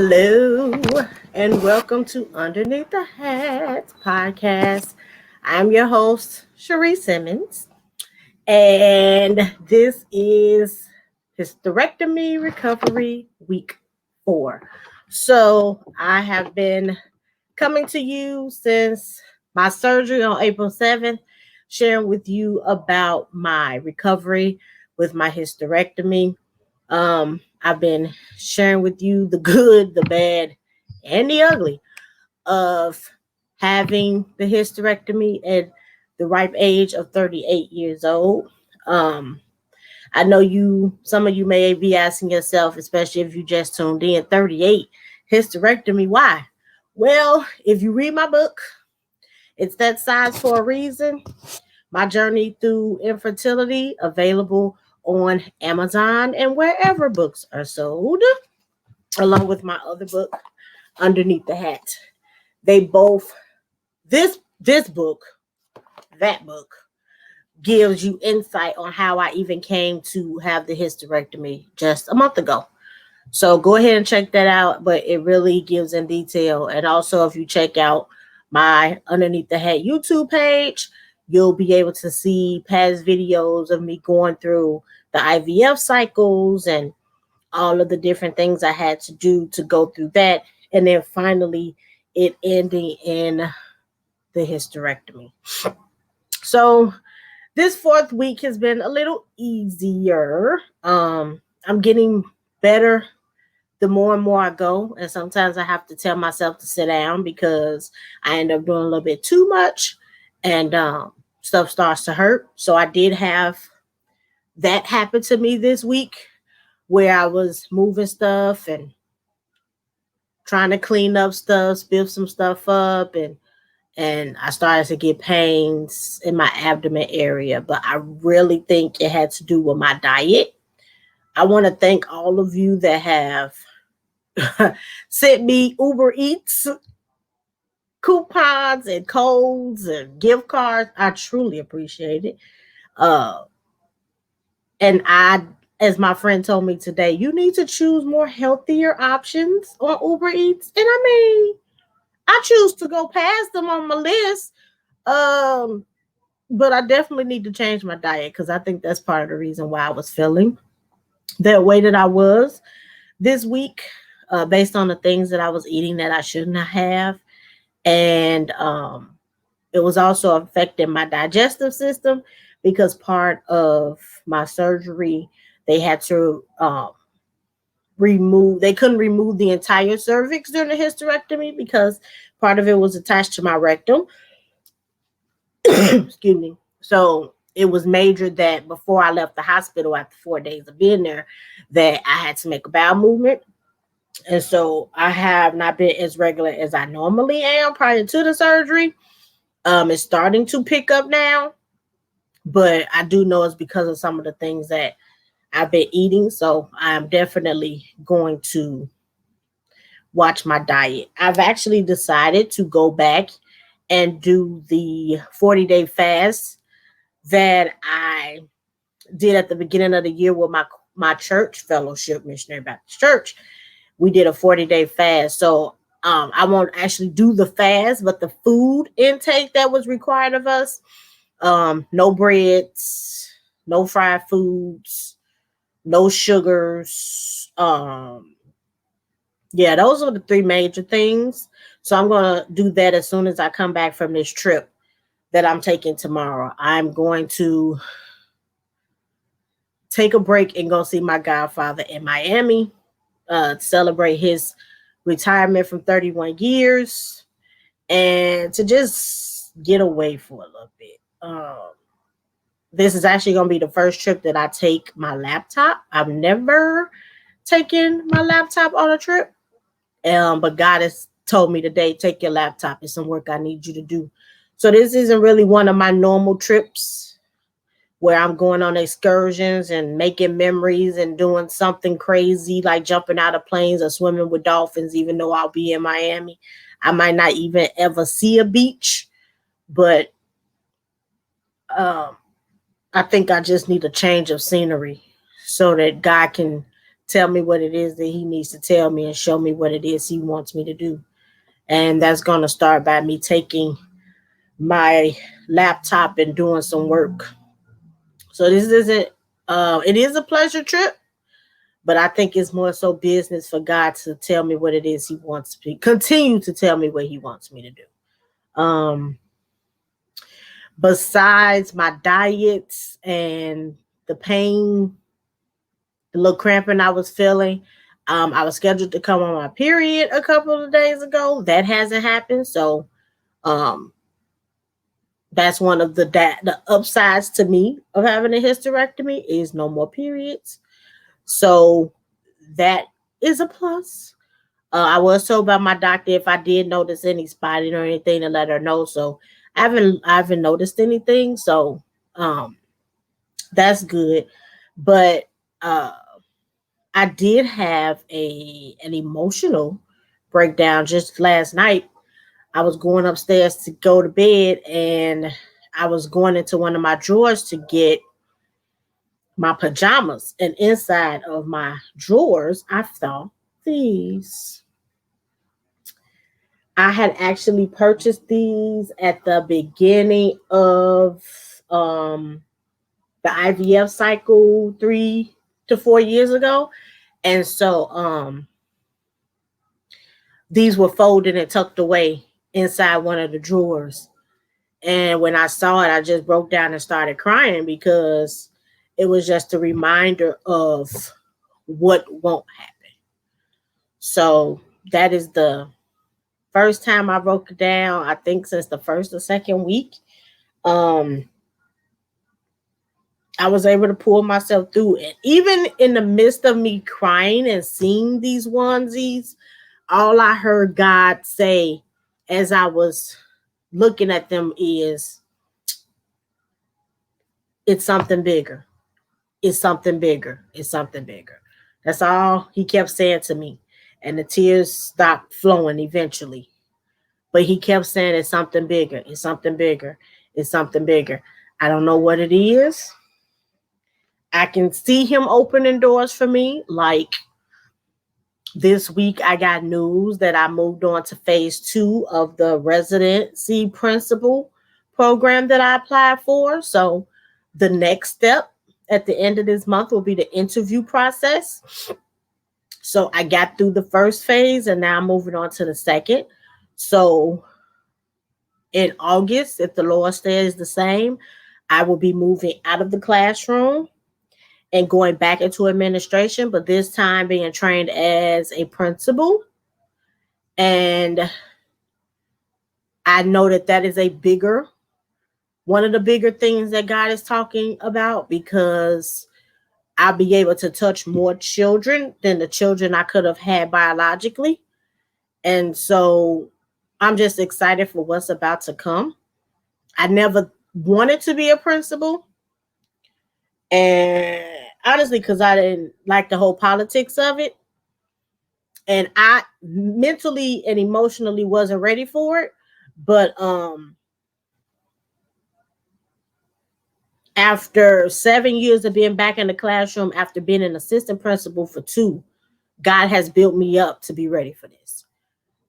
Hello and welcome to Underneath the Hat podcast. I'm your host, Cherie Simmons, and this is Hysterectomy Recovery Week 4. So I have been coming to you since my surgery on April 7th, sharing with you about my recovery with my hysterectomy. I've been sharing with you the good, the bad, and the ugly of having the hysterectomy at the ripe age of 38 years old. Um, I know some of you may be asking yourself, especially if you just tuned in, 38, hysterectomy, why? Well, if you read my book, it's that size for a reason. My journey through infertility, available on Amazon and wherever books are sold, along with my other book, Underneath the Hat. They both, this book, that book, gives you insight on how I even came to have the hysterectomy just a month ago. So go ahead and check that out, but it really gives in detail. And also, if you check out my Underneath the Hat YouTube page, you'll be able to see past videos of me going through the IVF cycles and all of the different things I had to do to go through that. And then finally, it ending in the hysterectomy. So this fourth week has been a little easier. I'm getting better the more and more I go. And sometimes I have to tell myself to sit down because I end up doing a little bit too much and stuff starts to hurt. So I did have that happen to me this week where I was moving stuff and trying to clean up stuff, spill some stuff up, and I started to get pains in my abdomen area. But I really think it had to do with my diet. I want to thank all of you that have sent me Uber Eats coupons and codes and gift cards. I truly appreciate it. And as my friend told me today, you need to choose more healthier options on Uber Eats. And I mean, I choose to go past them on my list. But I definitely need to change my diet because I think that's part of the reason why I was feeling that way that I was this week, based on the things that I was eating that I shouldn't have. And it was also affecting my digestive system because part of my surgery, they had to they couldn't remove the entire cervix during the hysterectomy because part of it was attached to my rectum. Excuse me. So it was major that before I left the hospital after 4 days of being there, that I had to make a bowel movement. And so I have not been as regular as I normally am prior to the surgery. It's starting to pick up now, but I do know it's because of some of the things that I've been eating. So I'm definitely going to watch my diet. I've actually decided to go back and do the 40-day fast that I did at the beginning of the year with my church fellowship, Missionary Baptist Church. We did a 40-day fast. So I won't actually do the fast, but the food intake that was required of us, no breads, no fried foods, no sugars. Yeah, those are the three major things. So I'm going to do that as soon as I come back from this trip that I'm taking tomorrow. I'm going to take a break and go see my godfather in Miami, celebrate his retirement from 31 years and to just get away for a little bit. This is actually going to be the first trip that I take my laptop. I've never taken my laptop on a trip. But God has told me today, take your laptop. It's some work I need you to do. So this isn't really one of my normal trips where I'm going on excursions and making memories and doing something crazy like jumping out of planes or swimming with dolphins, even though I'll be in Miami. I might not even ever see a beach, but I think I just need a change of scenery so that God can tell me what it is that he needs to tell me and show me what it is he wants me to do. And that's going to start by me taking my laptop and doing some work. So this isn't, it is a pleasure trip, but I think it's more so business for God to tell me what it is he wants me, continue to tell me what he wants me to do. Besides my diets and the pain, the little cramping I was feeling, I was scheduled to come on my period a couple of days ago. That hasn't happened. So um, that's one of the upsides to me of having a hysterectomy is no more periods. So that is a plus. I was told by my doctor if I did notice any spotting or anything to let her know. So I haven't noticed anything. So um, that's good. But uh, I did have an emotional breakdown just last night. I was going upstairs to go to bed and I was going into one of my drawers to get my pajamas. And inside of my drawers, I found these. I had actually purchased these at the beginning of the IVF cycle 3 to 4 years ago. And so these were folded and tucked away inside one of the drawers. And when I saw it, I just broke down and started crying because it was just a reminder of what won't happen. So that is the first time I broke it down, I think since the first or second week. Um, I was able to pull myself through it. Even in the midst of me crying and seeing these onesies, all I heard God say as I was looking at them is, it's something bigger. It's something bigger. It's something bigger. That's all he kept saying to me. And the tears stopped flowing eventually. But he kept saying it's something bigger. It's something bigger. It's something bigger. I don't know what it is. I can see him opening doors for me. Like this week, I got news that I moved on to phase 2 of the residency principal program that I applied for. So the next step at the end of this month will be the interview process. So I got through the first phase and now I'm moving on to the second. So in August, if the Lord stays the same, I will be moving out of the classroom and going back into administration, but this time being trained as a principal. And I know that that is one of the bigger things that God is talking about, because I'll be able to touch more children than the children I could have had biologically. And so I'm just excited for what's about to come. I never wanted to be a principal. And honestly, because I didn't like the whole politics of it. And I mentally and emotionally wasn't ready for it. But after 7 years of being back in the classroom, after being an assistant principal for 2, God has built me up to be ready for this.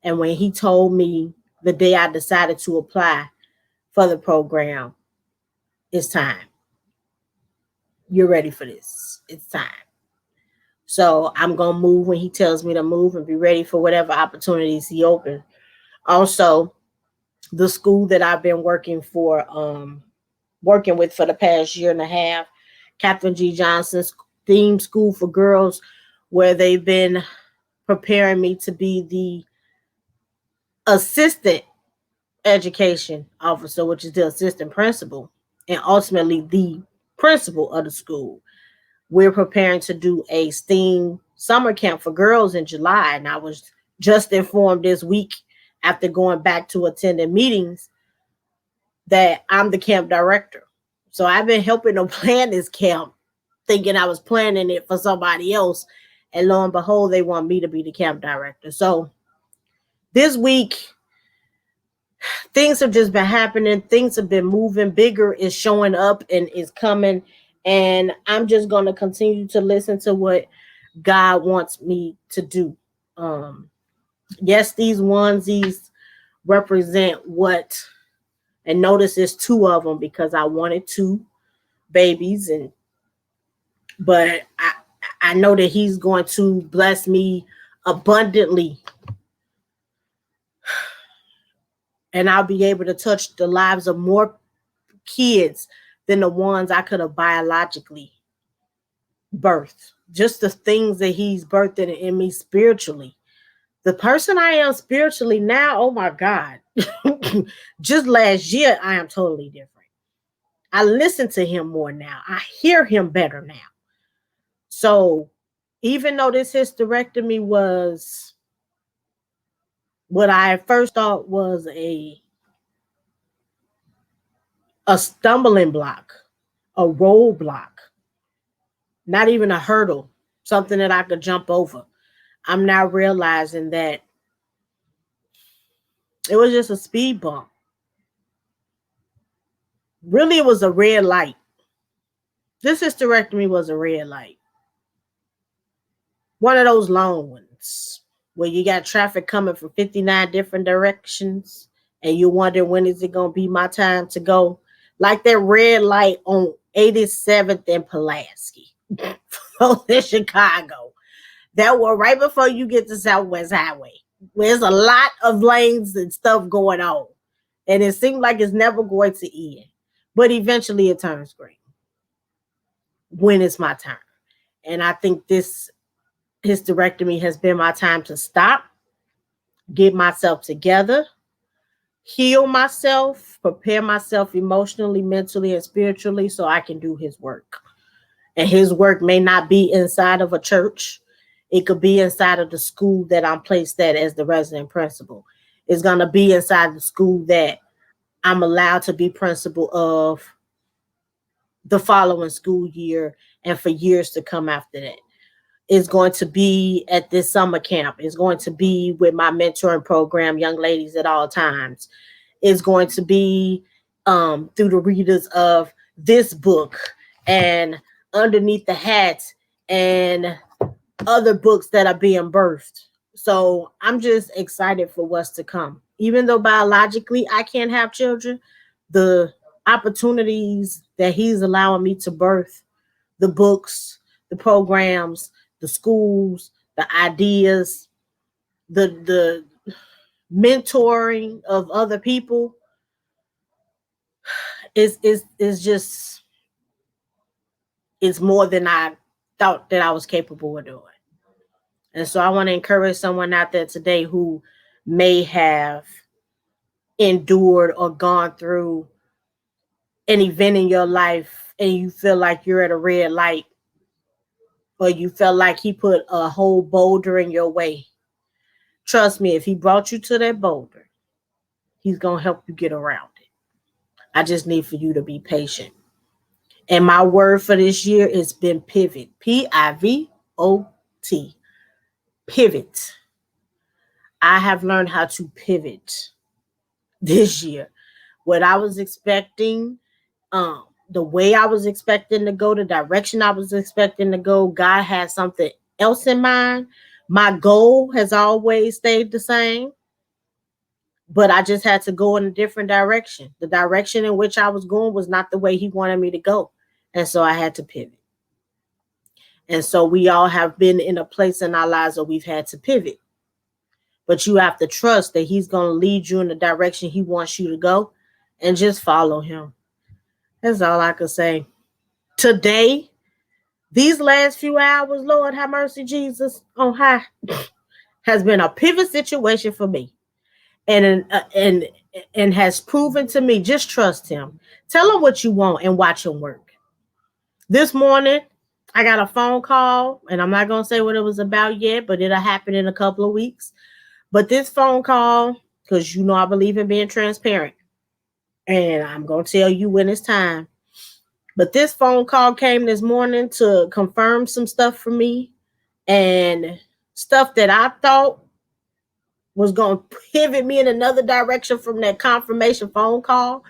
And when he told me the day I decided to apply for the program, it's time. You're ready for this. It's time. So I'm going to move when he tells me to move and be ready for whatever opportunities he opens. Also, the school that I've been working with for the past year and a half, Catherine G. Johnson's theme school for girls, where they've been preparing me to be the assistant education officer, which is the assistant principal, and ultimately the principal of the school. We're preparing to do a STEAM summer camp for girls in July. And I was just informed this week, after going back to attending meetings, that I'm the camp director. So I've been helping them plan this camp, thinking I was planning it for somebody else. And lo and behold, they want me to be the camp director. So this week, things have just been happening. Things have been moving. Bigger is showing up and is coming. And I'm just going to continue to listen to what God wants me to do. Yes, these onesies represent what, and notice there's two of them because I wanted two babies, and but I know that He's going to bless me abundantly, and I'll be able to touch the lives of more kids than the ones I could have biologically birthed. Just the things that He's birthed in me spiritually. The person I am spiritually now, oh my God. Just last year, I am totally different. I listen to Him more now. I hear Him better now. So even though this hysterectomy was what I first thought was a stumbling block, a roadblock, not even a hurdle, something that I could jump over. I'm now realizing that it was just a speed bump. Really, it was a red light. This hysterectomy was a red light. One of those long ones where you got traffic coming from 59 different directions and you wonder when is it going to be my time to go. Like that red light on 87th and Pulaski in Chicago. That one right before you get to Southwest Highway. There's a lot of lanes and stuff going on. And it seems like it's never going to end. But eventually it turns green when it's my turn. And I think this hysterectomy has been my time to stop, get myself together, heal myself, prepare myself emotionally, mentally, and spiritually so I can do His work. And His work may not be inside of a church. It could be inside of the school that I'm placed at as the resident principal. It's going to be inside the school that I'm allowed to be principal of the following school year and for years to come after that. It's going to be at this summer camp. It's going to be with my mentoring program, Young Ladies at All Times. It's going to be through the readers of this book and Underneath the Hat and other books that are being birthed. So I'm just excited for what's to come. Even though biologically I can't have children, the opportunities that He's allowing me to birth, the books, the programs, the schools, the ideas, the mentoring of other people is just, it's more than I thought that I was capable of doing. And so I want to encourage someone out there today who may have endured or gone through an event in your life and you feel like you're at a red light, or you felt like He put a whole boulder in your way. Trust me, if He brought you to that boulder, He's going to help you get around it. I just need for you to be patient. And my word for this year has been pivot. Pivot. Pivot. I have learned how to pivot this year. What I was expecting, the way I was expecting to go, the direction I was expecting to go, God had something else in mind. My goal has always stayed the same, but I just had to go in a different direction. The direction in which I was going was not the way He wanted me to go. And so I had to pivot. And so we all have been in a place in our lives where we've had to pivot. But you have to trust that He's going to lead you in the direction He wants you to go, and just follow Him. That's all I could say. Today, these last few hours, Lord have mercy, Jesus on high, has been a pivot situation for me. And has proven to me, just trust Him. Tell Him what you want and watch Him work. This morning, I got a phone call, and I'm not going to say what it was about yet, but it'll happen in a couple of weeks. But this phone call, because you know I believe in being transparent, and I'm going to tell you when it's time. But this phone call came this morning to confirm some stuff for me, and stuff that I thought was going to pivot me in another direction from that confirmation phone call.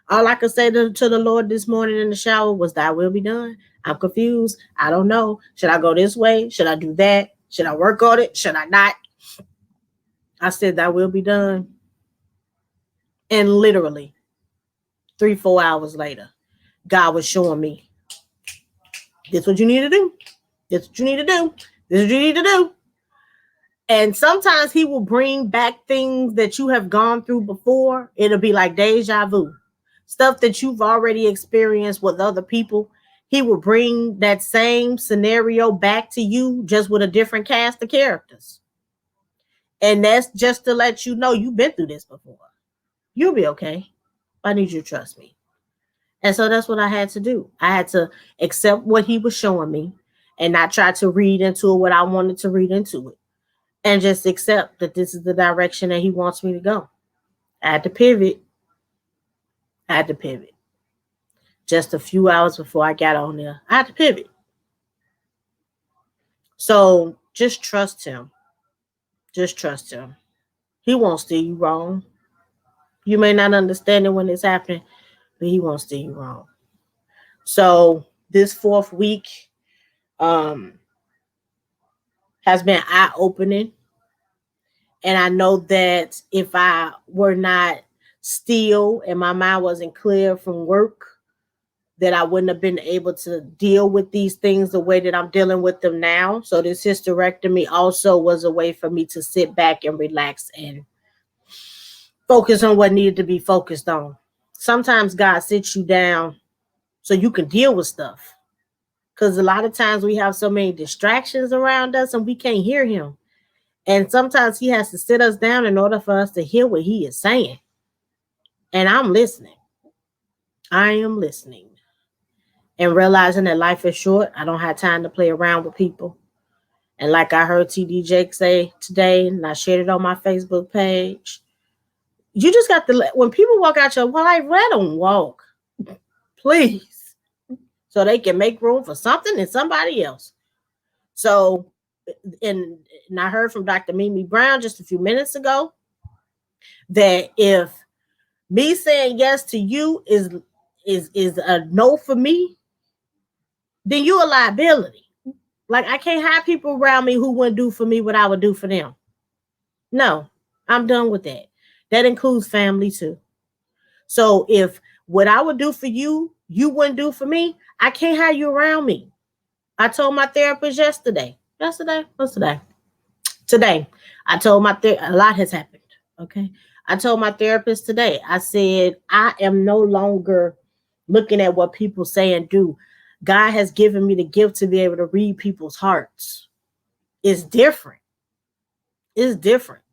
All I could say to the Lord this morning in the shower was, Thy will be done. I'm confused. I don't know. Should I go this way? Should I do that? Should I work on it? Should I not? I said that will be done. And literally 3, 4 hours later, God was showing me, this is what you need to do. This is what you need to do. This is what you need to do. And sometimes he will bring back things that you have gone through before. It'll be like deja vu. Stuff that you've already experienced with other people. He will bring that same scenario back to you, just with a different cast of characters. And that's just to let you know you've been through this before. You'll be okay. I need you to trust me. And so that's what I had to do. I had to accept what he was showing me and not try to read into it what I wanted to read into it. And just accept that this is the direction that he wants me to go. I had to pivot. Just a few hours before I got on there, I had to pivot. So just trust him. Just trust him. He won't steer you wrong. You may not understand it when it's happening, but he won't steer you wrong. So this 4th week has been eye-opening. And I know that if I were not still and my mind wasn't clear from work, that I wouldn't have been able to deal with these things the way that I'm dealing with them now. So this hysterectomy also was a way for me to sit back and relax and focus on what needed to be focused on. Sometimes God sits you down so you can deal with stuff. Because a lot of times we have so many distractions around us and we can't hear him. And sometimes he has to sit us down in order for us to hear what he is saying. And I'm listening. I am listening. And realizing that life is short. I don't have time to play around with people. And like I heard TD Jake say today, and I shared it on my Facebook page, you just got to let, when people walk out your life, let them walk. Please. So they can make room for something and somebody else. So, and I heard from Dr. Mimi Brown just a few minutes ago that if me saying yes to you is a no for me, then you're a liability. Like, I can't have people around me who wouldn't do for me what I would do for them. No, I'm done with that. That includes family too. So if what I would do for you, you wouldn't do for me, I can't have you around me. I told my therapist yesterday. What's today? Today. I told my a lot has happened. Okay. I told my therapist today, I said, I am no longer looking at what people say and do. God has given me the gift to be able to read people's hearts. It's different. It's different.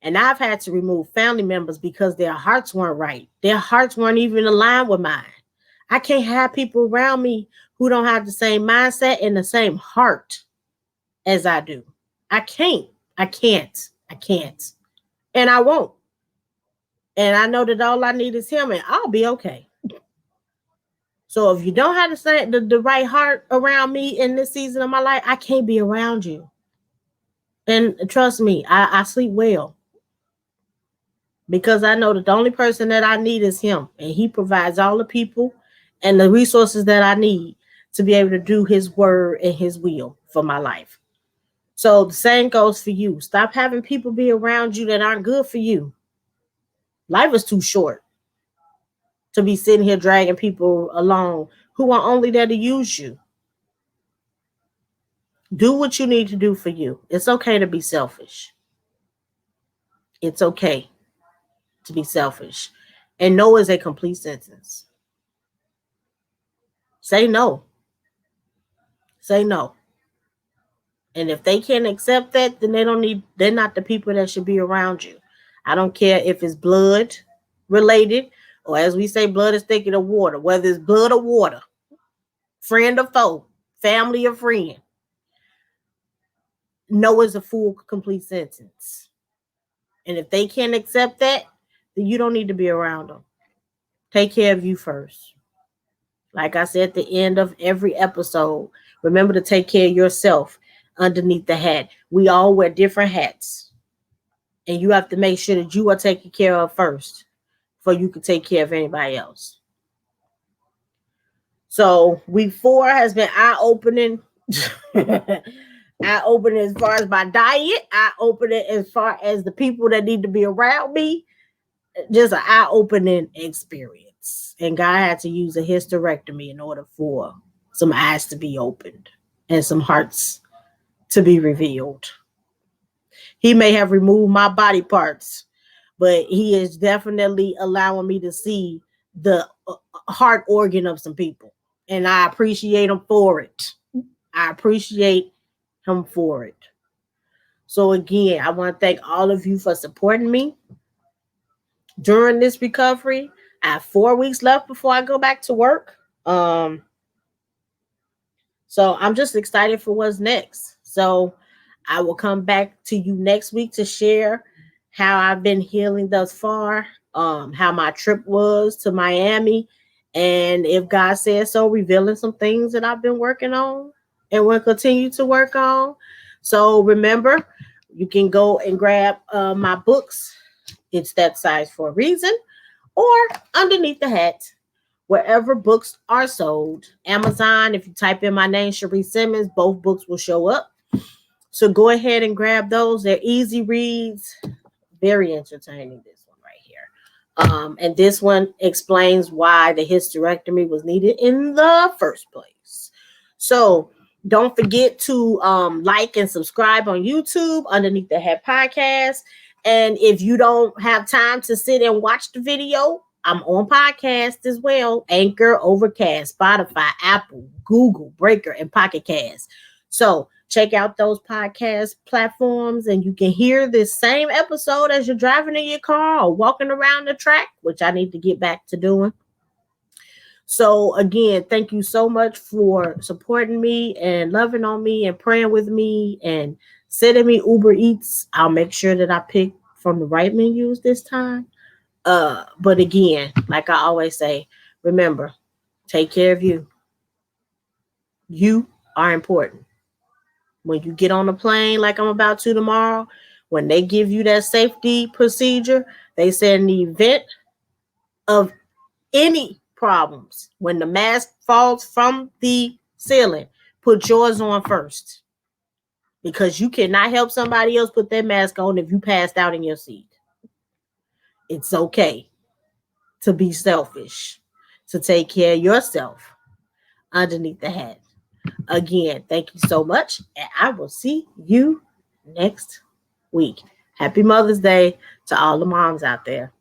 And I've had to remove family members because their hearts weren't right. Their hearts weren't even aligned with mine. I can't have people around me who don't have the same mindset and the same heart as I do. I can't. And I won't. And I know that all I need is him and I'll be okay. So if you don't have the right heart around me in this season of my life, I can't be around you. And trust me, I sleep well. Because I know that the only person that I need is him. And he provides all the people and the resources that I need to be able to do his word and his will for my life. So the same goes for you. Stop having people be around you that aren't good for you. Life is too short to be sitting here dragging people along who are only there to use you. Do what you need to do for you. It's okay to be selfish. It's okay to be selfish. And no is a complete sentence. Say no. Say no. And if they can't accept that, then they're not the people that should be around you. I don't care if it's blood related, or as we say, blood is thicker than water, whether it's blood or water, friend or foe, family or friend. No is a full, complete sentence. And if they can't accept that, then you don't need to be around them. Take care of you first. Like I said at the end of every episode, remember to take care of yourself underneath the hat. We all wear different hats. And you have to make sure that you are taken care of first before you can take care of anybody else. So week 4 has been eye-opening. Eye-opening as far as my diet. Eye-opening as far as the people that need to be around me. Just an eye-opening experience. And God had to use a hysterectomy in order for some eyes to be opened and some hearts to be revealed. He may have removed my body parts, but he is definitely allowing me to see the heart organ of some people. And I appreciate him for it. I appreciate him for it. So again, I want to thank all of you for supporting me during this recovery. I have 4 weeks left before I go back to work. So I'm just excited for what's next. So I will come back to you next week to share how I've been healing thus far, how my trip was to Miami, and if God says so, revealing some things that I've been working on and will continue to work on. So remember, you can go and grab my books. It's That Size for a Reason, or Underneath the Hat, wherever books are sold. Amazon, if you type in my name, Cherie Simmons, both books will show up. So go ahead and grab those. They're easy reads, very entertaining. This one right here. And this one explains why the hysterectomy was needed in the first place. So don't forget to like and subscribe on YouTube, Underneath the Head Podcast. And if you don't have time to sit and watch the video, I'm on podcast as well. Anchor, Overcast, Spotify, Apple, Google, Breaker, and Pocket Cast. So check out those podcast platforms and you can hear this same episode as you're driving in your car or walking around the track, which I need to get back to doing. So again, thank you so much for supporting me and loving on me and praying with me and sending me Uber Eats. I'll make sure that I pick from the right menus this time. But again, like I always say, remember, take care of you. You are important. When you get on a plane like I'm about to tomorrow, when they give you that safety procedure, they say in the event of any problems, when the mask falls from the ceiling, put yours on first. Because you cannot help somebody else put their mask on if you passed out in your seat. It's okay to be selfish, to take care of yourself underneath the hat. Again, thank you so much, and I will see you next week. Happy Mother's Day to all the moms out there.